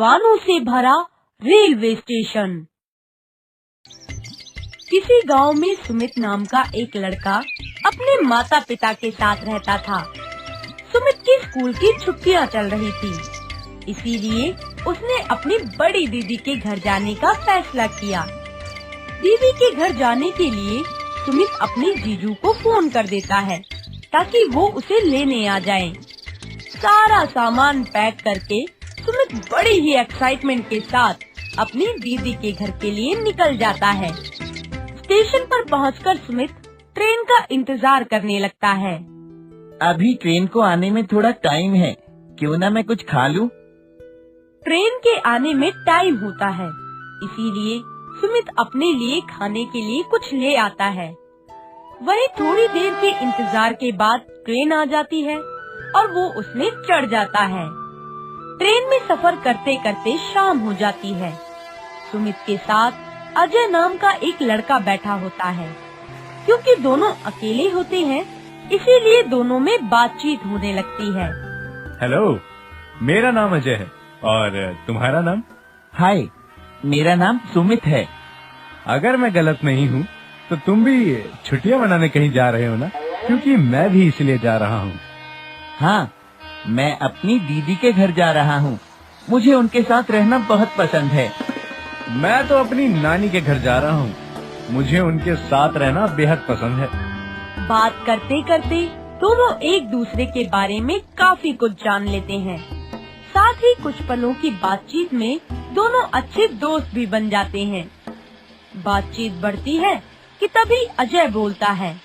हैवानों से भरा railway station. किसी गांव में सुमित नाम का एक लड़का अपने माता पिता के साथ रहता था। सुमित की स्कूल की छुट्टियां चल रही थी, इसीलिए उसने अपनी बड़ी दीदी के घर जाने का फैसला किया। दीदी के घर जाने के लिए सुमित अपने जीजू को फोन कर देता है ताकि वो उसे लेने आ जाए। सारा सामान पैक करके सुमित बड़ी ही एक्साइटमेंट के साथ अपनी दीदी के घर के लिए निकल जाता है। स्टेशन पर पहुंचकर सुमित ट्रेन का इंतजार करने लगता है। अभी ट्रेन को आने में थोड़ा टाइम है, क्यों ना मैं कुछ खा लूं? ट्रेन के आने में टाइम होता है, इसीलिए सुमित अपने लिए खाने के लिए कुछ ले आता है। वहीं थोड़ी देर के इंतजार के बाद ट्रेन आ जाती है और वो उसमें चढ़ जाता है। ट्रेन में सफर करते करते शाम हो जाती है। सुमित के साथ अजय नाम का एक लड़का बैठा होता है। क्योंकि दोनों अकेले होते हैं, इसीलिए दोनों में बातचीत होने लगती है। हेलो, मेरा नाम अजय है और तुम्हारा नाम? हाय, मेरा नाम सुमित है। अगर मैं गलत नहीं हूँ तो तुम भी छुट्टियाँ मनाने कहीं जा रहे हो ना? क्योंकि मैं भी इसलिए जा रहा हूँ। हाँ, मैं अपनी दीदी के घर जा रहा हूँ। मुझे उनके साथ रहना बहुत पसंद है। मैं तो अपनी नानी के घर जा रहा हूँ। मुझे उनके साथ रहना बेहद पसंद है। बात करते करते दोनों एक दूसरे के बारे में काफी कुछ जान लेते हैं। साथ ही कुछ पलों की बातचीत में दोनों अच्छे दोस्त भी बन जाते हैं। बातचीत बढ़ती है कि तभी अजय बोलता है,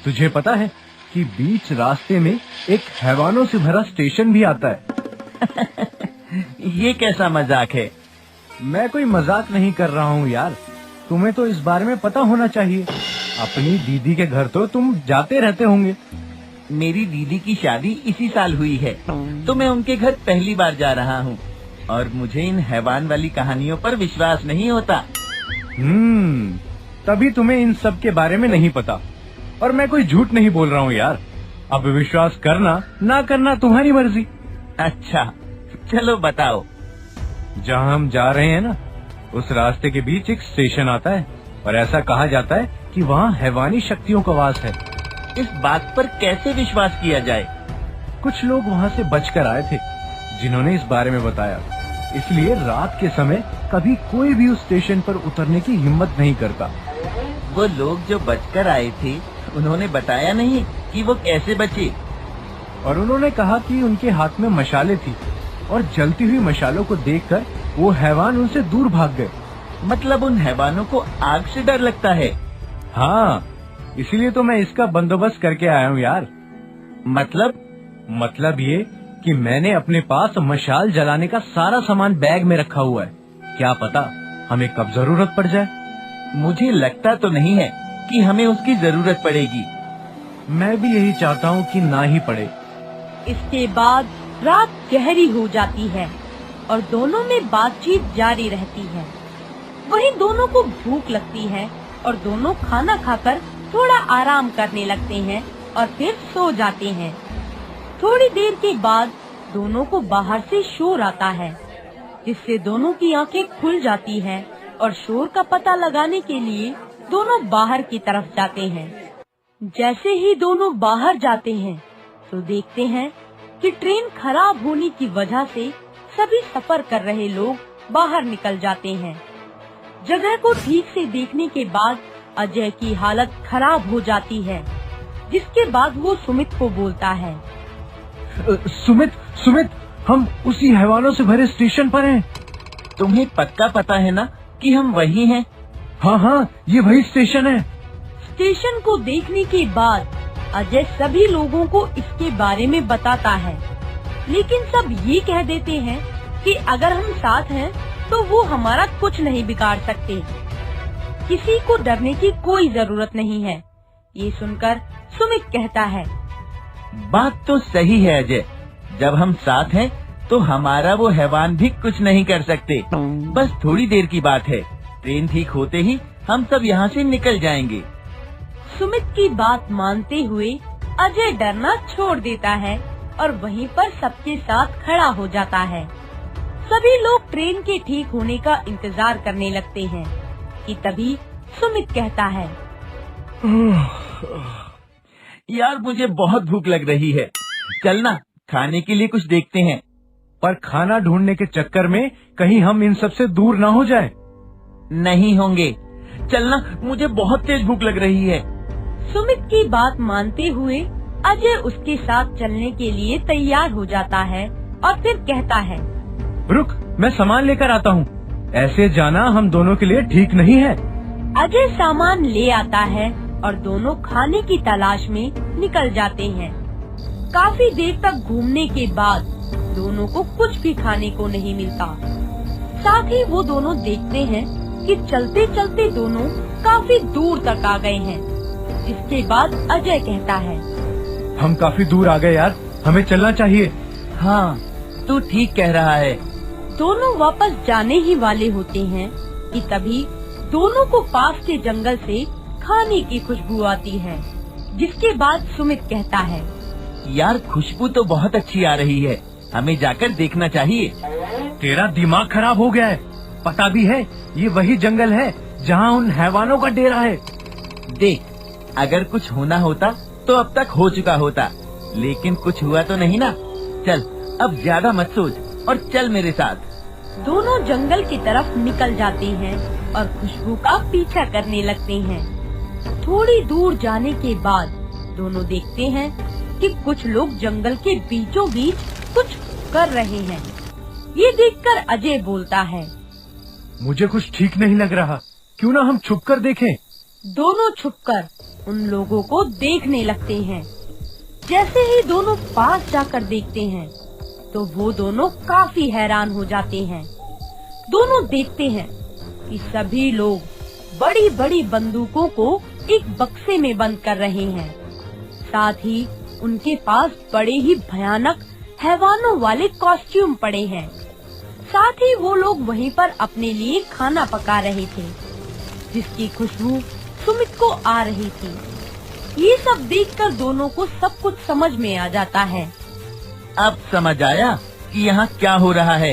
तुझे पता है कि बीच रास्ते में एक हैवानों से भरा स्टेशन भी आता है? ये कैसा मजाक है? मैं कोई मजाक नहीं कर रहा हूँ यार, तुम्हें तो इस बारे में पता होना चाहिए। अपनी दीदी के घर तो तुम जाते रहते होंगे। मेरी दीदी की शादी इसी साल हुई है, तो मैं उनके घर पहली बार जा रहा हूँ और मुझे इन हैवान वाली कहानियों पर विश्वास नहीं होता। तभी तुम्हें इन सब के बारे में नहीं पता। और मैं कोई झूठ नहीं बोल रहा हूँ यार। अब विश्वास करना ना करना तुम्हारी मर्जी। अच्छा, चलो बताओ। जहाँ हम जा रहे हैं ना, उस रास्ते के बीच एक स्टेशन आता है और ऐसा कहा जाता है कि वहाँ हैवानी शक्तियों का वास है। इस बात पर कैसे विश्वास किया जाए? कुछ लोग वहाँ से बचकर आए थे जिन्होंने इस बारे में बताया। इसलिए रात के समय कभी कोई भी उस स्टेशन पर उतरने की हिम्मत नहीं करता। वो लोग जो बचकर आए थे, उन्होंने बताया नहीं कि वो कैसे बचे? और उन्होंने कहा कि उनके हाथ में मशालें थी और जलती हुई मशालों को देखकर वो हैवान उनसे दूर भाग गए। मतलब उन हैवानों को आग से डर लगता है? हाँ, इसीलिए तो मैं इसका बंदोबस्त करके आया हूँ यार। मतलब ये कि मैंने अपने पास मशाल जलाने का सारा सामान बैग में रखा हुआ है। क्या पता हमें कब जरूरत पड़ जाए। मुझे लगता तो नहीं है कि हमें उसकी जरूरत पड़ेगी। मैं भी यही चाहता हूँ कि ना ही पड़े। इसके बाद रात गहरी हो जाती है और दोनों में बातचीत जारी रहती है। वहीं दोनों को भूख लगती है और दोनों खाना खाकर थोड़ा आराम करने लगते हैं और फिर सो जाते हैं। थोड़ी देर के बाद दोनों को बाहर से शोर आता है, जिससे दोनों की आंखें खुल जाती हैं और शोर का पता लगाने के लिए दोनों बाहर की तरफ जाते हैं। जैसे ही दोनों बाहर जाते हैं तो देखते हैं कि ट्रेन खराब होने की वजह से सभी सफर कर रहे लोग बाहर निकल जाते हैं। जगह को ठीक से देखने के बाद अजय की हालत खराब हो जाती है, जिसके बाद वो सुमित को बोलता है, सुमित, हम उसी हैवानों से भरे स्टेशन पर हैं। तुम्हें पक्का पता है ना कि हम वही हैं? हाँ, ये वही स्टेशन है। स्टेशन को देखने के बाद अजय सभी लोगों को इसके बारे में बताता है, लेकिन सब ये कह देते हैं कि अगर हम साथ हैं तो वो हमारा कुछ नहीं बिगाड़ सकते। किसी को डरने की कोई जरूरत नहीं है। ये सुनकर सुमित कहता है, बात तो सही है अजय, जब हम साथ हैं तो हमारा वो हैवान भी कुछ नहीं कर सकते। बस थोड़ी देर की बात है, ट्रेन ठीक होते ही हम सब यहाँ से निकल जाएंगे। सुमित की बात मानते हुए अजय डरना छोड़ देता है और वहीं पर सबके साथ खड़ा हो जाता है। सभी लोग ट्रेन के ठीक होने का इंतजार करने लगते हैं कि तभी सुमित कहता है, यार मुझे बहुत भूख लग रही है, चलना खाने के लिए कुछ देखते हैं। पर खाना ढूंढने के चक्कर में कहीं हम इन सब से दूर ना हो जाए। नहीं होंगे, चलना, मुझे बहुत तेज भूख लग रही है। सुमित की बात मानते हुए अजय उसके साथ चलने के लिए तैयार हो जाता है और फिर कहता है, रुक, मैं सामान लेकर आता हूँ। ऐसे जाना हम दोनों के लिए ठीक नहीं है। अजय सामान ले आता है और दोनों खाने की तलाश में निकल जाते हैं। काफी देर तक घूमने के बाद दोनों को कुछ भी खाने को नहीं मिलता। साथ ही वो दोनों देखते हैं कि चलते चलते दोनों काफी दूर तक आ गए हैं। इसके बाद अजय कहता है, हम काफी दूर आ गए यार, हमें चलना चाहिए। हाँ, तू ठीक कह रहा है। दोनों वापस जाने ही वाले होते हैं कि तभी दोनों को पास के जंगल से खाने की खुशबू आती है। जिसके बाद सुमित कहता है, यार खुशबू तो बहुत अच्छी आ रही है, हमें जाकर देखना चाहिए। तेरा दिमाग खराब हो गया है। पता भी है ये वही जंगल है जहाँ उन हैवानों का डेरा है। देख, अगर कुछ होना होता तो अब तक हो चुका होता, लेकिन कुछ हुआ तो नहीं ना। चल अब ज्यादा मत सोच और चल मेरे साथ। दोनों जंगल की तरफ निकल जाते हैं और खुशबू का पीछा करने लगते हैं। थोड़ी दूर जाने के बाद दोनों देखते हैं कि कुछ लोग जंगल के बीचों बीच कुछ कर रहे हैं। ये देखकर अजय बोलता है, मुझे कुछ ठीक नहीं लग रहा, क्यों ना हम छुपकर देखें। दोनों छुपकर उन लोगों को देखने लगते हैं। जैसे ही दोनों पास जाकर देखते हैं तो वो दोनों काफी हैरान हो जाते हैं। दोनों देखते हैं कि सभी लोग बड़ी बड़ी बंदूकों को एक बक्से में बंद कर रहे हैं। साथ ही उनके पास बड़े ही भयानक हैवानों वाले कॉस्ट्यूम पड़े हैं। साथ ही वो लोग वहीं पर अपने लिए खाना पका रहे थे, जिसकी खुशबू सुमित को आ रही थी। ये सब देखकर दोनों को सब कुछ समझ में आ जाता है। अब समझ आया कि यहाँ क्या हो रहा है।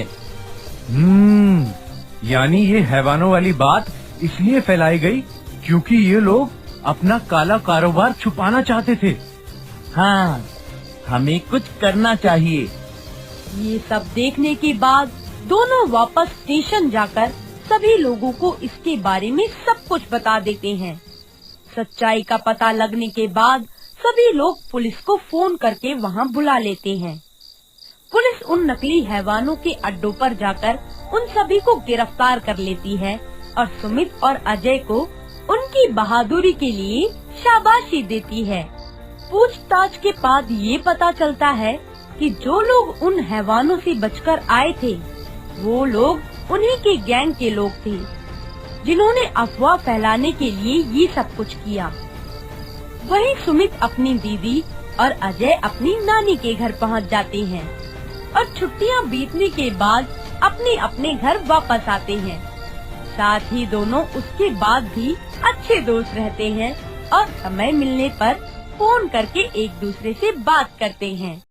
यानी ये हैवानों वाली बात इसलिए फैलाई गई क्योंकि ये लोग अपना काला कारोबार छुपाना चाहते थे। हाँ, हमें कुछ करना चाहिए। ये सब देखने के बाद दोनों वापस स्टेशन जाकर सभी लोगों को इसके बारे में सब कुछ बता देते हैं। सच्चाई का पता लगने के बाद सभी लोग पुलिस को फोन करके वहाँ बुला लेते हैं। पुलिस उन नकली हैवानों के अड्डों पर जाकर उन सभी को गिरफ्तार कर लेती है और सुमित और अजय को उनकी बहादुरी के लिए शाबाशी देती है। पूछताछ के बाद ये पता चलता है कि जो लोग उन हैवानों से बचकर आए थे वो लोग उन्हीं के गैंग के लोग थे, जिन्होंने अफवाह फैलाने के लिए ये सब कुछ किया। वहीं सुमित अपनी दीदी और अजय अपनी नानी के घर पहुंच जाते हैं और छुट्टियां बीतने के बाद अपने अपने घर वापस आते हैं। साथ ही दोनों उसके बाद भी अच्छे दोस्त रहते हैं और समय मिलने पर फोन करके एक दूसरे से बात करते हैं।